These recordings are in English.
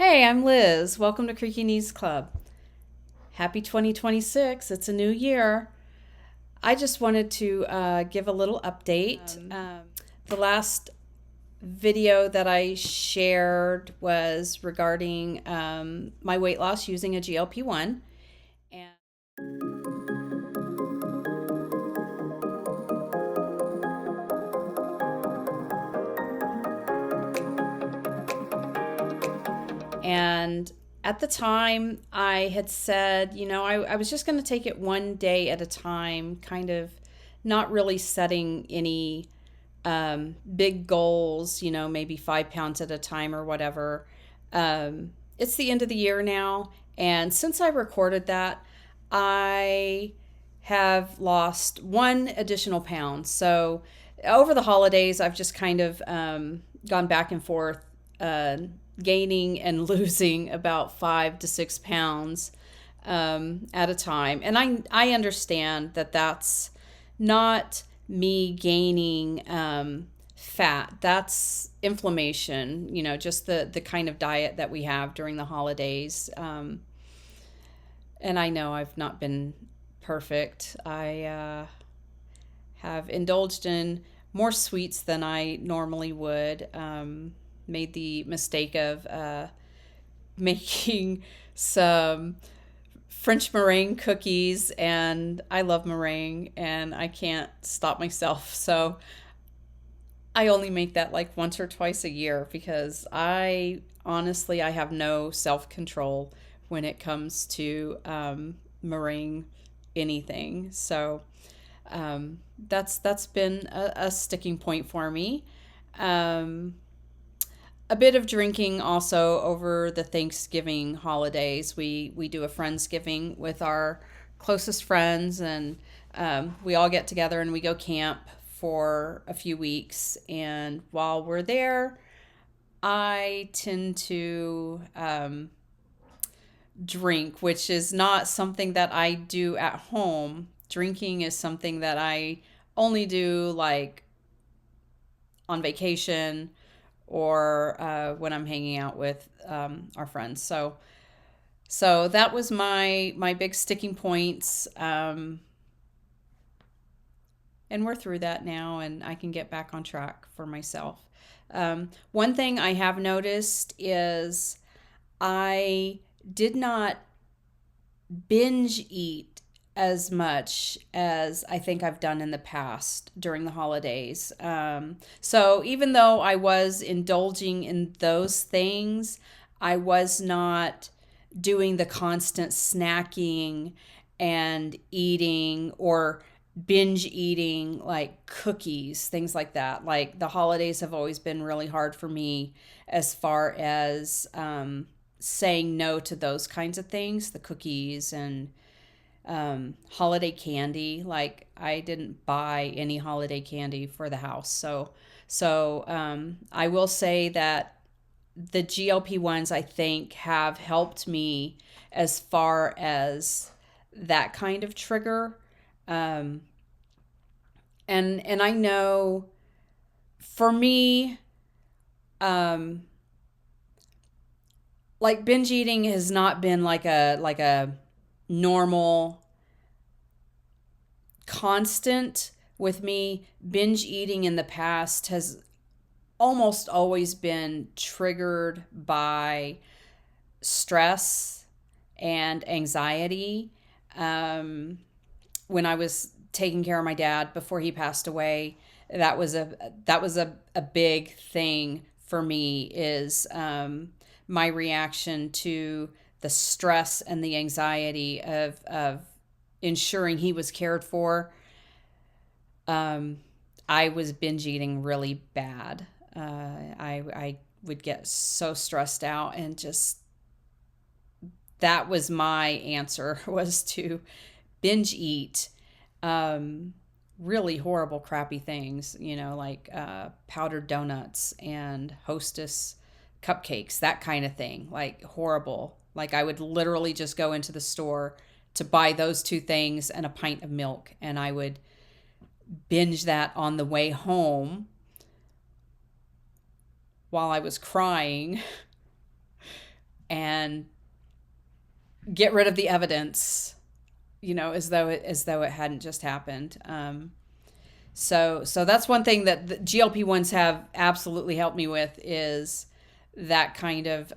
Hey, I'm Liz. Welcome to Creaky Knees Club. Happy 2026. It's a new year. I just wanted to give a little update. The last video that I shared was regarding my weight loss using a GLP1. And And at the time, I had said, I was just going to take it one day at a time, kind of not really setting any big goals, maybe 5 pounds at a time or whatever. It's the end of the year now. And since I recorded that, I have lost 1 additional pound. So over the holidays, I've just kind of gone back and forth, uh, gaining and losing about 5 to 6 pounds at a time. And I understand that that's not me gaining fat. That's inflammation, just the kind of diet that we have during the holidays. And I know I've not been perfect. I have indulged in more sweets than I normally would. Made the mistake of making some French meringue cookies, and I love meringue, and I can't stop myself. So I only make that like once or twice a year because I honestly I have no self control when it comes to meringue anything. So that's been a sticking point for me. Um, a bit of drinking also over the Thanksgiving holidays. We do a Friendsgiving with our closest friends, and we all get together and we go camp for a few weeks. And while we're there, I tend to drink, which is not something that I do at home. Drinking is something that I only do like on vacation or when I'm hanging out with our friends. So that was my big sticking points, and we're through that now, and I can get back on track for myself. One thing I have noticed is I did not binge eat as much as I think I've done in the past during the holidays. So even though I was indulging in those things, I was not doing the constant snacking and eating or binge eating like cookies, things like that. Like the holidays have always been really hard for me as far as saying no to those kinds of things, the cookies and holiday candy. Like I didn't buy any holiday candy for the house. So I will say that the GLP-1s I think have helped me as far as that kind of trigger. Um, and I know for me, um, like binge eating has not been like a normal constant with me. Binge eating in the past has almost always been triggered by stress and anxiety. Um, when I was taking care of my dad before he passed away, that was a big thing for me is my reaction to the stress and the anxiety of ensuring he was cared for. um, I was binge eating really bad. I would get so stressed out, and just that was my answer was to binge eat um, really horrible, crappy things, like powdered donuts and Hostess cupcakes, that kind of thing, like horrible. Like I would literally just go into the store to buy those two things and a pint of milk, and I would binge that on the way home while I was crying and get rid of the evidence, as though it hadn't just happened. So that's one thing that the GLP-1s have absolutely helped me with, is that kind of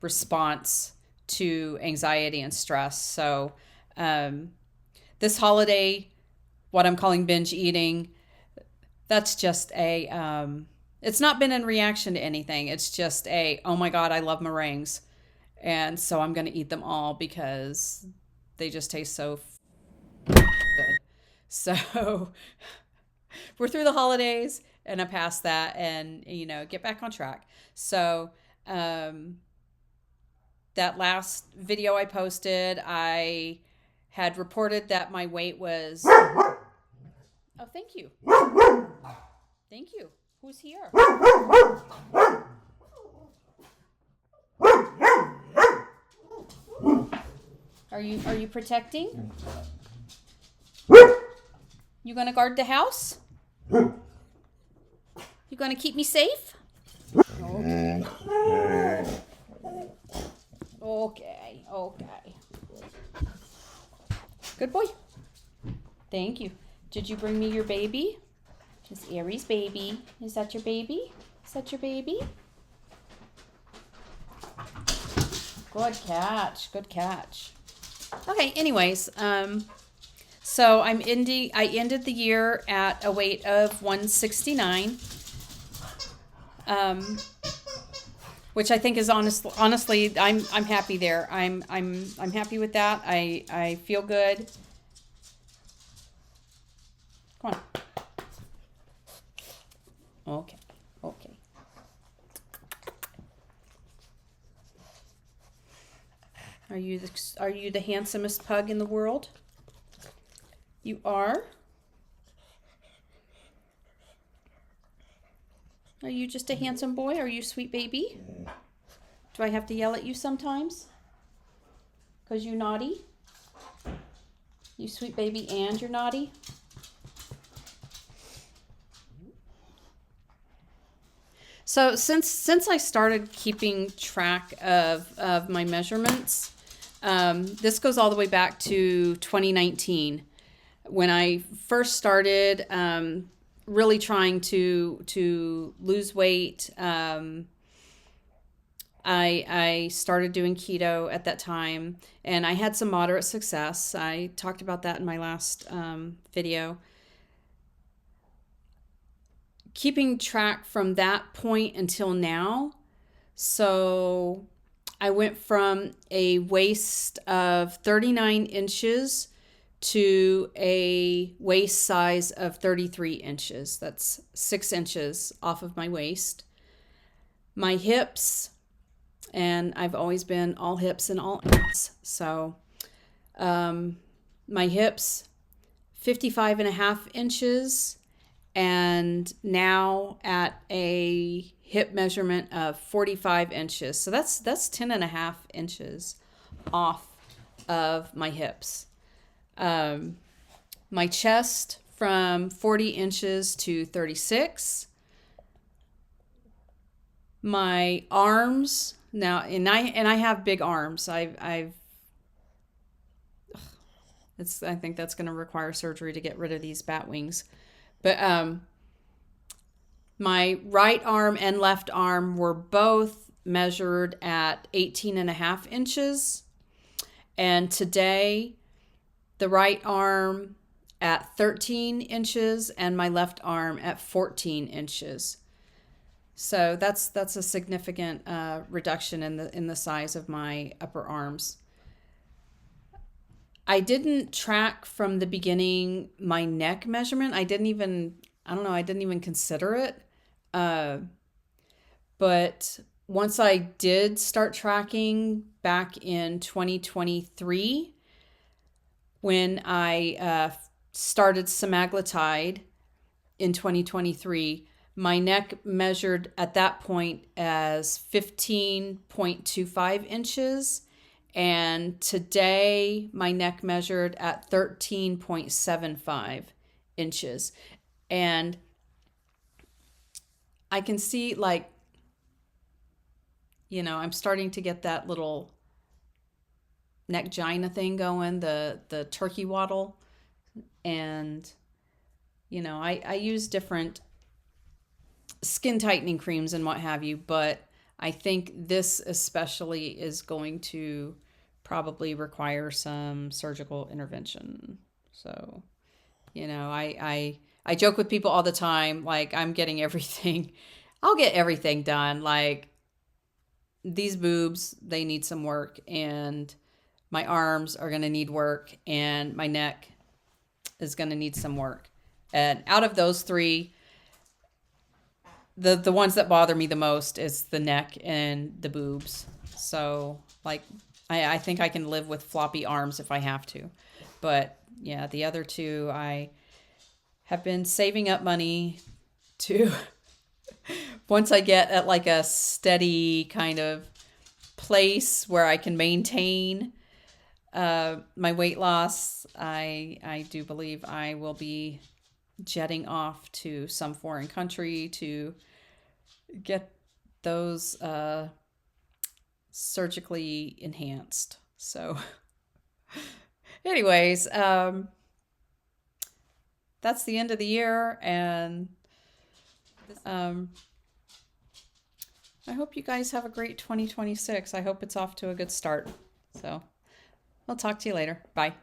response to anxiety and stress. So this holiday, what I'm calling binge eating, that's just it's not been in reaction to anything. It's just oh my God, I love meringues. And so I'm going to eat them all because they just taste so good. So we're through the holidays and I'm past that, and, get back on track. So that last video I posted, I had reported that my weight was... Oh, thank you. Thank you. Who's here? Are you protecting? You gonna guard the house? You gonna keep me safe? Okay. Good boy. Thank you. Did you bring me your baby? It's Aries' baby. Is that your baby? Is that your baby? Good catch. Good catch. Okay, anyways, so I ended the year at a weight of 169, which I think is honestly, I'm happy there. I'm happy with that. I feel good. Come on. Okay. Are you the handsomest pug in the world? You are? Are you just a handsome boy? Are you a sweet baby? Do I have to yell at you sometimes? 'Cause you naughty? You sweet baby and you're naughty? So since I started keeping track of my measurements, this goes all the way back to 2019, when I first started really trying to lose weight. I started doing keto at that time, and I had some moderate success. I talked about that in my last video. Keeping track from that point until now. So I went from a waist of 39 inches to a waist size of 33 inches. That's 6 inches off of my waist. My hips, and I've always been all hips and all ass. So my hips, 55 and a half inches. And now at a hip measurement of 45 inches. So that's 10 and a half inches off of my hips. My chest from 40 inches to 36. My arms now, and I have big arms. I think that's going to require surgery to get rid of these bat wings. But my right arm and left arm were both measured at 18 and a half inches. And today, the right arm at 13 inches and my left arm at 14 inches. So that's a significant reduction in the size of my upper arms. I didn't track from the beginning my neck measurement. I didn't even consider it. But once I did start tracking back in 2023, when I started semaglutide in 2023, my neck measured at that point as 15.25 inches. And today, my neck measured at 13.75 inches. And I can see, like, I'm starting to get that little neck gina thing going, the turkey waddle. And, I use different skin tightening creams and what have you, but I think this especially is going to probably require some surgical intervention. So, I joke with people all the time, like I'm getting everything. I'll get everything done. Like these boobs, they need some work, and my arms are going to need work, and my neck is going to need some work. And out of those three, the ones that bother me the most is the neck and the boobs. So like I think I can live with floppy arms if I have to. But yeah, the other two, I have been saving up money to once I get at like a steady kind of place where I can maintain my weight loss, I do believe I will be jetting off to some foreign country to get those surgically enhanced. So, anyways, that's the end of the year, and um, I hope you guys have a great 2026. I hope it's off to a good start. So, I'll talk to you later. Bye.